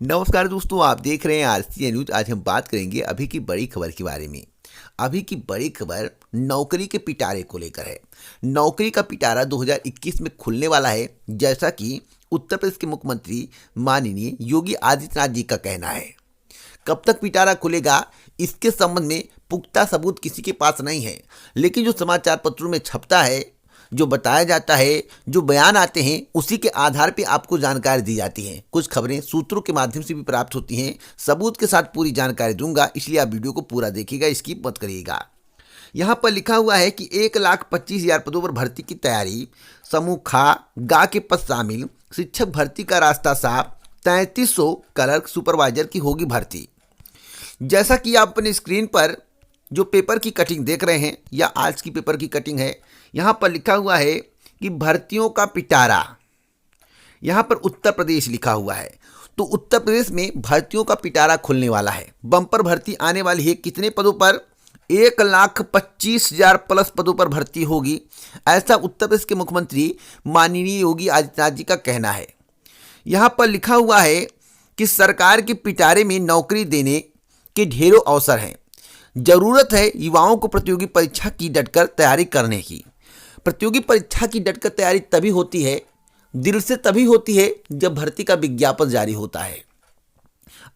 नमस्कार दोस्तों, आप देख रहे हैं आरसीए न्यूज। आज हम बात करेंगे अभी की बड़ी खबर के बारे में। अभी की बड़ी खबर नौकरी के पिटारे को लेकर है। नौकरी का पिटारा 2021 में खुलने वाला है, जैसा कि उत्तर प्रदेश के मुख्यमंत्री माननीय योगी आदित्यनाथ जी का कहना है। कब तक पिटारा खुलेगा, इसके संबंध में पुख्ता सबूत किसी के पास नहीं है, लेकिन जो समाचार पत्रों में छपता है, जो बताया जाता है, जो बयान आते हैं, उसी के आधार पर आपको जानकारी दी जाती है। कुछ खबरें सूत्रों के माध्यम से भी प्राप्त होती हैं। सबूत के साथ पूरी जानकारी दूंगा, इसलिए आप वीडियो को पूरा देखिएगा, स्किप मत करिएगा। यहाँ पर लिखा हुआ है कि 1,25,000 पदों पर भर्ती की तैयारी, समूह खा गा के पद शामिल, शिक्षक भर्ती का रास्ता साफ, 3300 क्लर्क सुपरवाइजर की होगी भर्ती। जैसा कि आप अपने स्क्रीन पर जो पेपर की कटिंग देख रहे हैं, या आज की पेपर की कटिंग है, यहाँ पर लिखा हुआ है कि भर्तियों का पिटारा। यहाँ पर उत्तर प्रदेश लिखा हुआ है, तो उत्तर प्रदेश में भर्तियों का पिटारा खुलने वाला है। बम्पर भर्ती आने वाली है। कितने पदों पर? 1,25,000 प्लस पदों पर भर्ती होगी, ऐसा उत्तर प्रदेश के मुख्यमंत्री माननीय योगी आदित्यनाथ जी का कहना है। यहाँ पर लिखा हुआ है कि सरकार के पिटारे में नौकरी देने के ढेरों अवसर हैं। जरूरत है युवाओं को प्रतियोगी परीक्षा की डटकर तैयारी करने की। प्रतियोगी परीक्षा की डटकर तैयारी तभी होती है, दिल से तभी होती है, जब भर्ती का विज्ञापन जारी होता है।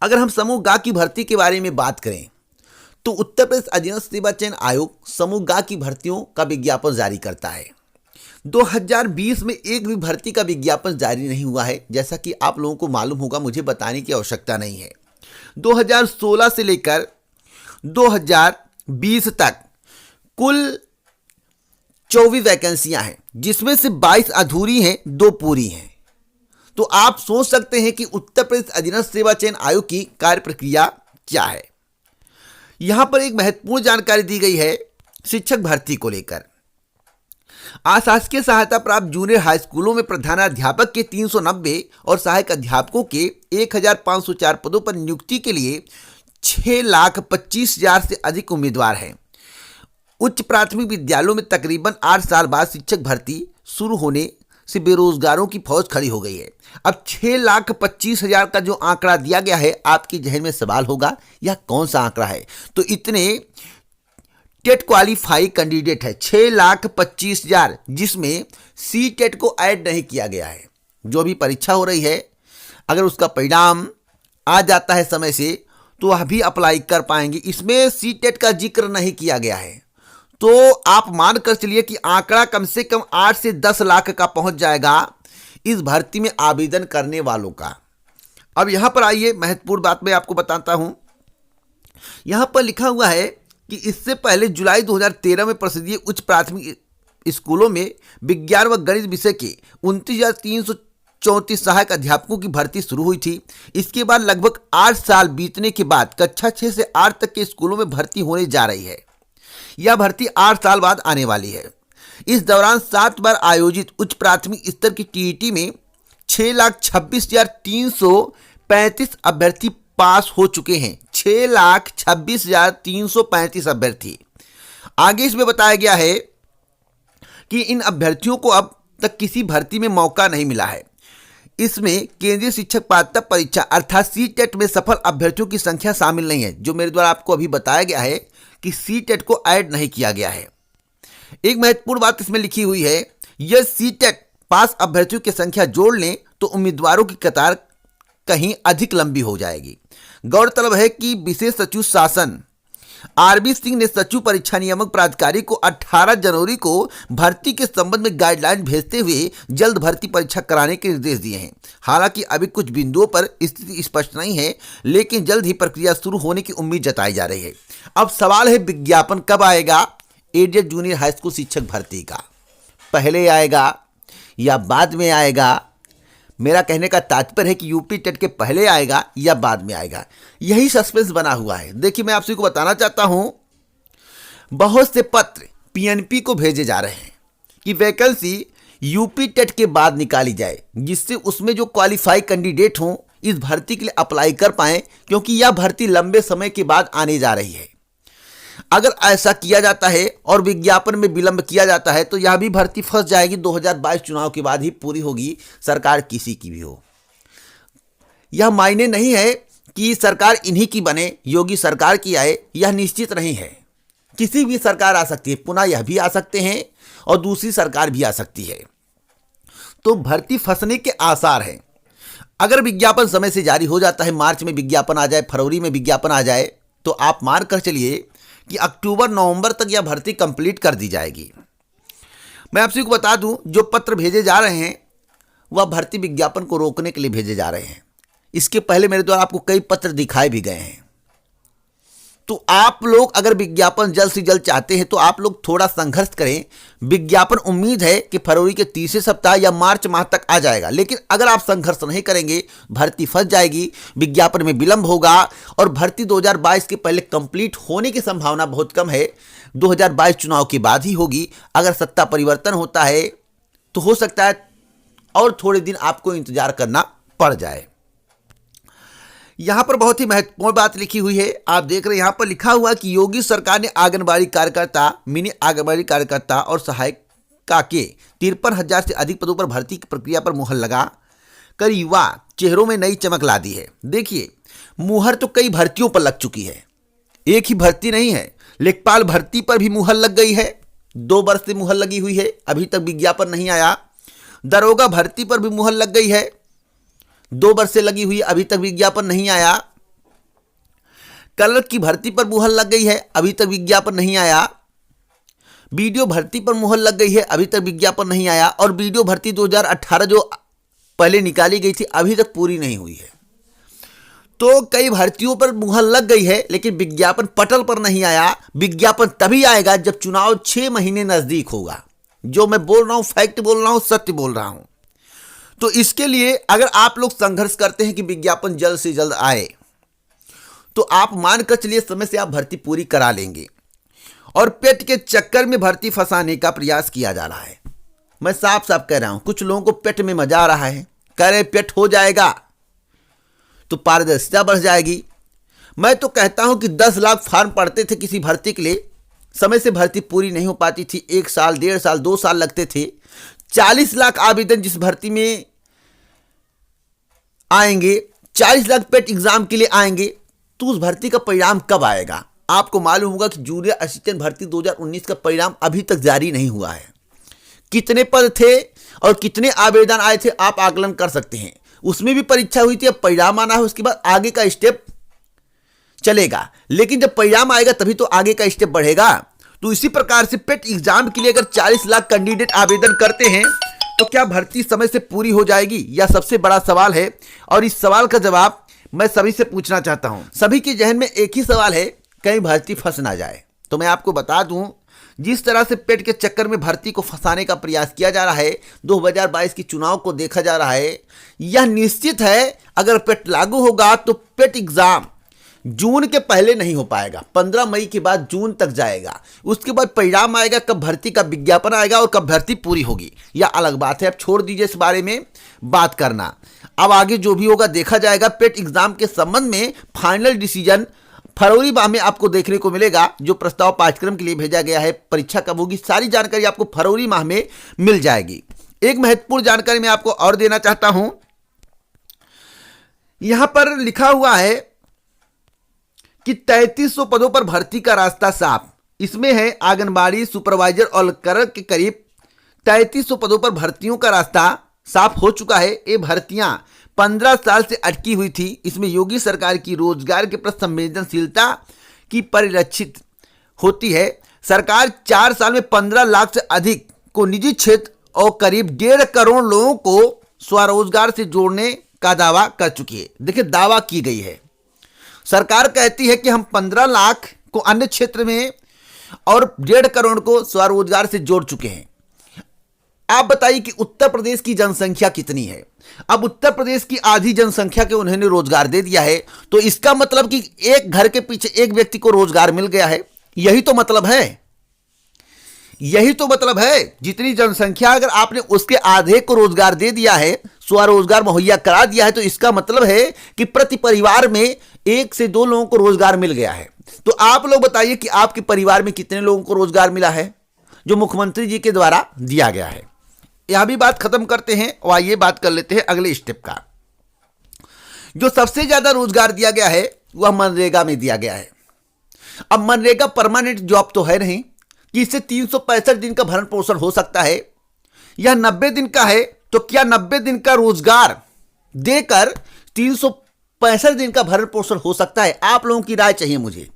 अगर हम समूह गा की भर्ती के बारे में बात करें, तो उत्तर प्रदेश अधीनस्थ सेवा चयन आयोग समूह गा की भर्तियों का विज्ञापन जारी करता है। 2020 में एक भी भर्ती का विज्ञापन जारी नहीं हुआ है, जैसा कि आप लोगों को मालूम होगा, मुझे बताने की आवश्यकता नहीं है। 2016 से लेकर 2020 तक कुल 24 वैकेंसियां हैं, जिसमें से 22 अधूरी हैं, 2 पूरी हैं। तो आप सोच सकते हैं कि उत्तर प्रदेश अधीनस्थ सेवा चयन आयोग की कार्य प्रक्रिया क्या है। यहां पर एक महत्वपूर्ण जानकारी दी गई है शिक्षक भर्ती को लेकर। अशासकीय सहायता प्राप्त जूनियर हाई स्कूलों में प्रधानाध्यापक के 390 और सहायक अध्यापकों के 1,504 पदों पर नियुक्ति के लिए 6,25,000 से अधिक उम्मीदवार हैं। उच्च प्राथमिक विद्यालयों में तकरीबन 8 साल बाद शिक्षक भर्ती शुरू होने से बेरोजगारों की फौज खड़ी हो गई है। अब 6,25,000 का जो आंकड़ा दिया गया है, आपके जहन में सवाल होगा, यह कौन सा आंकड़ा है? तो इतने टेट क्वालिफाई कैंडिडेट है 6,25,000, जिसमें सी टेट को ऐड नहीं किया गया है। जो भी परीक्षा हो रही है, अगर उसका परिणाम आ जाता है समय से, तो वह भी अप्लाई कर पाएंगे। इसमें सी टेट का जिक्र नहीं किया गया है। तो आप मान कर चलिए कि आंकड़ा कम से कम 8 से 10 लाख का पहुंच जाएगा इस भर्ती में आवेदन करने वालों का। अब यहां पर आइए, महत्वपूर्ण बात मैं आपको बताता हूं। यहां पर लिखा हुआ है कि इससे पहले जुलाई 2013 में प्रसिद्धीय उच्च प्राथमिक स्कूलों में विज्ञान व गणित विषय के 29,334 सहायक अध्यापकों की भर्ती शुरू हुई थी। इसके बाद लगभग 8 साल बीतने के बाद कक्षा 6 से 8 तक के स्कूलों में भर्ती होने जा रही है। यह भर्ती 8 साल बाद आने वाली है। इस दौरान 7 बार आयोजित उच्च प्राथमिक स्तर की टीईटी में 6,26,335 अभ्यर्थी पास हो चुके हैं। 6,26,335 अभ्यर्थी। आगे इसमें बताया गया है कि इन अभ्यर्थियों को अब तक किसी भर्ती में मौका नहीं मिला है। इसमें केंद्रीय शिक्षक पात्रता परीक्षा अर्थात सी टेट में सफल अभ्यर्थियों की संख्या शामिल नहीं है। जो मेरे द्वारा आपको अभी बताया गया है कि सी टेट को ऐड नहीं किया गया है। एक महत्वपूर्ण बात इसमें लिखी हुई है, यह सी टेट पास अभ्यर्थियों की संख्या जोड़ लें तो उम्मीदवारों की कतार कहीं अधिक लंबी हो जाएगी। गौरतलब है कि विशेष सचिव शासन आरबी सिंह ने सचिव परीक्षा नियामक प्राधिकारी को 18 जनवरी को भर्ती के संबंध में गाइडलाइन भेजते हुए जल्द भर्ती परीक्षा कराने के निर्देश दिए हैं। हालांकि अभी कुछ बिंदुओं पर स्थिति स्पष्ट नहीं है, लेकिन जल्द ही प्रक्रिया शुरू होने की उम्मीद जताई जा रही है। अब सवाल है, विज्ञापन कब आएगा एडेड जूनियर हाई स्कूल शिक्षक भर्ती का? पहले आएगा या बाद में आएगा? मेरा कहने का तात्पर्य है कि यूपी टेट के पहले आएगा या बाद में आएगा, यही सस्पेंस बना हुआ है। देखिए, मैं आपसे को बताना चाहता हूं, बहुत से पत्र पीएनपी को भेजे जा रहे हैं कि वैकेंसी यूपी टेट के बाद निकाली जाए, जिससे उसमें जो क्वालिफाई कैंडिडेट हों इस भर्ती के लिए अप्लाई कर पाएं, क्योंकि यह भर्ती लंबे समय के बाद आने जा रही है। अगर ऐसा किया जाता है और विज्ञापन में विलंब किया जाता है तो यह भी भर्ती फंस जाएगी। 2022 चुनाव के बाद ही पूरी होगी, सरकार किसी की भी हो। यह मायने नहीं है कि सरकार इन्हीं की बने, योगी सरकार की आए, यह निश्चित नहीं है। किसी भी सरकार आ सकती है, पुनः यह भी आ सकते हैं और दूसरी सरकार भी आ सकती है। तो भर्ती फंसने के आसार हैं। अगर विज्ञापन समय से जारी हो जाता है, मार्च में विज्ञापन आ जाए, फरवरी में विज्ञापन आ जाए, तो आप मान कर चलिए कि अक्टूबर नवंबर तक यह भर्ती कंप्लीट कर दी जाएगी। मैं आपसे को बता दूं, जो पत्र भेजे जा रहे हैं वह भर्ती विज्ञापन को रोकने के लिए भेजे जा रहे हैं। इसके पहले मेरे द्वारा आपको कई पत्र दिखाए भी गए हैं। तो आप लोग अगर विज्ञापन जल्द से जल्द चाहते हैं तो आप लोग थोड़ा संघर्ष करें। विज्ञापन उम्मीद है कि फरवरी के तीसरे सप्ताह या मार्च माह तक आ जाएगा, लेकिन अगर आप संघर्ष नहीं करेंगे भर्ती फंस जाएगी, विज्ञापन में विलंब होगा और भर्ती 2022 के पहले कंप्लीट होने की संभावना बहुत कम है। 2022 चुनाव के बाद ही होगी। अगर सत्ता परिवर्तन होता है तो हो सकता है और थोड़े दिन आपको इंतजार करना पड़ जाए। यहां पर बहुत ही महत्वपूर्ण बात लिखी हुई है, आप देख रहे हैं यहां पर लिखा हुआ कि योगी सरकार ने आंगनबाड़ी कार्यकर्ता, मिनी आंगनबाड़ी कार्यकर्ता और सहायिका के 53,000 से अधिक पदों पर भर्ती की प्रक्रिया पर मुहर लगा कर युवा चेहरों में नई चमक ला दी है। देखिए, मुहर तो कई भर्तियों पर लग चुकी है, एक ही भर्ती नहीं है। लेखपाल भर्ती पर भी मुहर लग गई है, 2 वर्ष से मुहर लगी हुई है, अभी तक विज्ञापन नहीं आया। दरोगा भर्ती पर भी मुहर लग गई है, 2 वर्ष से लगी हुई, अभी तक विज्ञापन नहीं आया। क्लर्क की भर्ती पर मुहर लग गई है, अभी तक विज्ञापन नहीं आया। बीडीओ भर्ती पर मुहर लग गई है, अभी तक विज्ञापन नहीं आया। और बीडीओ भर्ती 2018 जो पहले निकाली गई थी अभी तक पूरी नहीं हुई है। तो कई भर्तियों पर मुहर लग गई है, लेकिन विज्ञापन पटल पर नहीं आया। विज्ञापन तभी आएगा जब चुनाव 6 महीने नजदीक होगा। जो मैं बोल रहा हूं फैक्ट बोल रहा हूं, सत्य बोल रहा हूं। तो इसके लिए अगर आप लोग संघर्ष करते हैं कि विज्ञापन जल्द से जल्द आए, तो आप मानकर चलिए समय से आप भर्ती पूरी करा लेंगे। और पेट के चक्कर में भर्ती फंसाने का प्रयास किया जा रहा है। मैं साफ साफ कह रहा हूं, कुछ लोगों को पेट में मजा आ रहा है, कह रहे पेट हो जाएगा तो पारदर्शिता बढ़ जाएगी। मैं तो कहता हूं कि 10 लाख फॉर्म पड़ते थे किसी भर्ती के लिए, समय से भर्ती पूरी नहीं हो पाती थी, 1 साल 1.5 साल 2 साल लगते थे। 40 लाख आवेदन जिस भर्ती में आएंगे, 40 लाख पेट एग्जाम के लिए आएंगे, तो उस भर्ती का परिणाम कब आएगा? आपको मालूम होगा कि जूनियर असिस्टेंट भर्ती 2019 का परिणाम अभी तक जारी नहीं हुआ है। कितने पद थे और कितने आवेदन आए थे आप आकलन कर सकते हैं। उसमें भी परीक्षा हुई थी, अब परिणाम आना है, उसके बाद आगे का स्टेप चलेगा। लेकिन जब परिणाम आएगा तभी तो आगे का स्टेप बढ़ेगा। तो इसी प्रकार से पेट एग्जाम के लिए अगर 40 लाख कैंडिडेट आवेदन करते हैं तो क्या भर्ती समय से पूरी हो जाएगी? यह सबसे बड़ा सवाल है और इस सवाल का जवाब मैं सभी से पूछना चाहता हूं। सभी के जहन में एक ही सवाल है, कहीं भर्ती फंस ना जाए। तो मैं आपको बता दूं, जिस तरह से पेट के चक्कर में भर्ती को फंसाने का प्रयास किया जा रहा है, 2022 के चुनाव को देखा जा रहा है, यह निश्चित है अगर पेट लागू होगा तो पेट एग्जाम जून के पहले नहीं हो पाएगा, 15 मई के बाद जून तक जाएगा। उसके बाद परिणाम आएगा, कब भर्ती का विज्ञापन आएगा और कब भर्ती पूरी होगी, यह अलग बात है। अब छोड़ दीजिए इस बारे में बात करना। अब आगे जो भी होगा देखा जाएगा। पेट एग्जाम के संबंध में फाइनल डिसीजन फरवरी माह में आपको देखने को मिलेगा। जो प्रस्ताव पाठ्यक्रम के लिए भेजा गया है, परीक्षा कब होगी, सारी जानकारी आपको फरवरी माह में मिल जाएगी। एक महत्वपूर्ण जानकारी मैं आपको और देना चाहता हूं, यहां पर लिखा हुआ है कि 3300 पदों पर भर्ती का रास्ता साफ। इसमें है आंगनबाड़ी सुपरवाइजर और क्लर्क के करीब 3300 पदों पर भर्तियों का रास्ता साफ हो चुका है। ये भर्तियां 15 साल से अटकी हुई थी। इसमें योगी सरकार की रोजगार के प्रति संवेदनशीलता की परिलक्षित होती है। सरकार 4 साल में 15 लाख से अधिक को निजी क्षेत्र और करीब 1.5 करोड़ लोगों को स्वरोजगार से जोड़ने का दावा कर चुकी है। देखिए, दावा की गई है। सरकार कहती है कि हम 15 लाख को अन्य क्षेत्र में और 1.5 करोड़ को स्वरोजगार से जोड़ चुके हैं। आप बताइए कि उत्तर प्रदेश की जनसंख्या कितनी है? अब उत्तर प्रदेश की आधी जनसंख्या के उन्होंने रोजगार दे दिया है, तो इसका मतलब कि एक घर के पीछे एक व्यक्ति को रोजगार मिल गया है। यही तो मतलब है, यही तो मतलब है। जितनी जनसंख्या अगर आपने उसके आधे को रोजगार दे दिया है, स्वरोजगार मुहैया करा दिया है, तो इसका मतलब है कि प्रति परिवार में 1 से 2 लोगों को रोजगार मिल गया है। तो आप लोग बताइए कि आपके परिवार में कितने लोगों को रोजगार मिला है जो मुख्यमंत्री जी के द्वारा दिया गया है। यह भी बात खत्म करते हैं और आइए बात कर लेते हैं अगले स्टेप का। जो सबसे ज्यादा रोजगार दिया गया है वह मनरेगा में दिया गया है। अब मनरेगा परमानेंट जॉब तो है नहीं कि इससे 365 दिन का भरण पोषण हो सकता है। यह 90 दिन का है, तो क्या 90 दिन का रोजगार देकर 365 दिन का भरण पोषण हो सकता है? आप लोगों की राय चाहिए मुझे।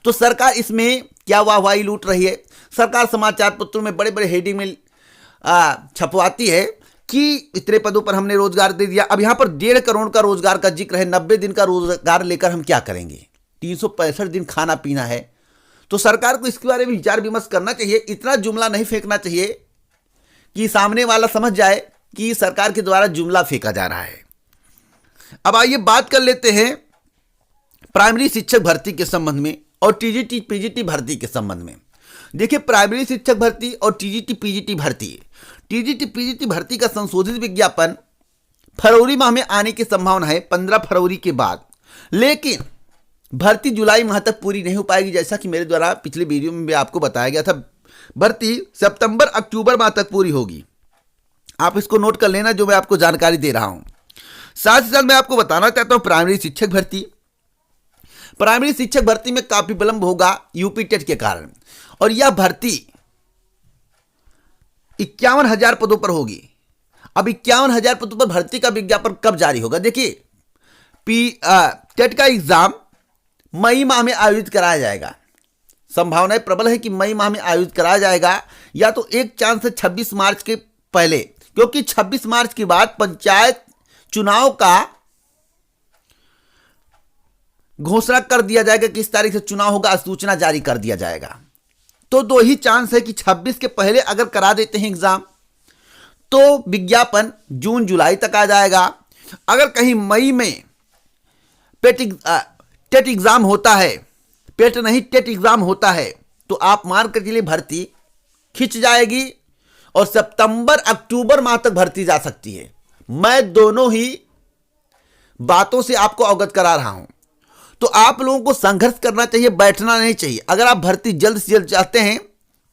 तो सरकार इसमें क्या वाहवाही लूट रही है? सरकार समाचार पत्रों में बड़े बड़े हेडिंग में छपवाती है कि इतने पदों पर हमने रोजगार दे दिया। अब यहां पर 1.5 करोड़ का रोजगार का जिक्र है। 90 दिन का रोजगार लेकर हम क्या करेंगे? 365 दिन खाना पीना है। तो सरकार को इसके बारे में विचार विमर्श करना चाहिए। इतना जुमला नहीं फेंकना चाहिए कि सामने वाला समझ जाए कि सरकार के द्वारा जुमला फेंका जा रहा है। अब आइए बात कर लेते हैं प्राइमरी शिक्षक भर्ती के संबंध में और टीजीटी पीजीटी भर्ती के संबंध में। देखिए, प्राइमरी शिक्षक भर्ती और टीजीटी पीजीटी भर्ती का संशोधित विज्ञापन फरवरी माह में आने की संभावना है, 15 फरवरी के बाद। लेकिन भर्ती जुलाई माह तक पूरी नहीं हो पाएगी, जैसा कि मेरे द्वारा पिछले वीडियो में भी आपको बताया गया था। भर्ती सितंबर अक्टूबर माह तक पूरी होगी। आप इसको नोट कर लेना, जो मैं आपको जानकारी दे रहा हूं। साथ ही साथ मैं आपको बताना चाहता हूं प्राइमरी शिक्षक भर्ती में काफी विलंब होगा यूपी टेट के कारण, और यह भर्ती 51,000 पदों पर होगी। अब 51,000 पदों पर भर्ती का विज्ञापन कब जारी होगा? देखिए, टेट का एग्जाम मई माह में आयोजित कराया जाएगा। संभावनाएं प्रबल है कि मई माह में आयोजित कराया जाएगा, या तो एक चांस है 26 मार्च के पहले, क्योंकि 26 मार्च के बाद पंचायत चुनाव का घोषणा कर दिया जाएगा कि इस तारीख से चुनाव होगा, सूचना जारी कर दिया जाएगा। तो 2 ही चांस है कि 26 के पहले अगर करा देते हैं एग्जाम तो विज्ञापन जून जुलाई तक आ जाएगा। अगर कहीं मई में टेट एग्जाम होता है, टेट एग्जाम होता है, तो आप मान कर चलिए भर्ती खिंच जाएगी और सितंबर अक्टूबर माह तक भर्ती जा सकती है। मैं दोनों ही बातों से आपको अवगत करा रहा हूं। तो आप लोगों को संघर्ष करना चाहिए, बैठना नहीं चाहिए। अगर आप भर्ती जल्द से जल्द चाहते हैं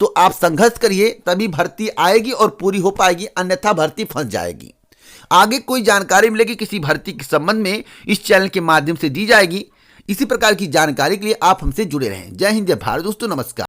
तो आप संघर्ष करिए, तभी भर्ती आएगी और पूरी हो पाएगी, अन्यथा भर्ती फंस जाएगी। आगे कोई जानकारी मिलेगी किसी भर्ती के संबंध में, इस चैनल के माध्यम से दी जाएगी। इसी प्रकार की जानकारी के लिए आप हमसे जुड़े रहें। जय हिंद, जय भारत दोस्तों, नमस्कार।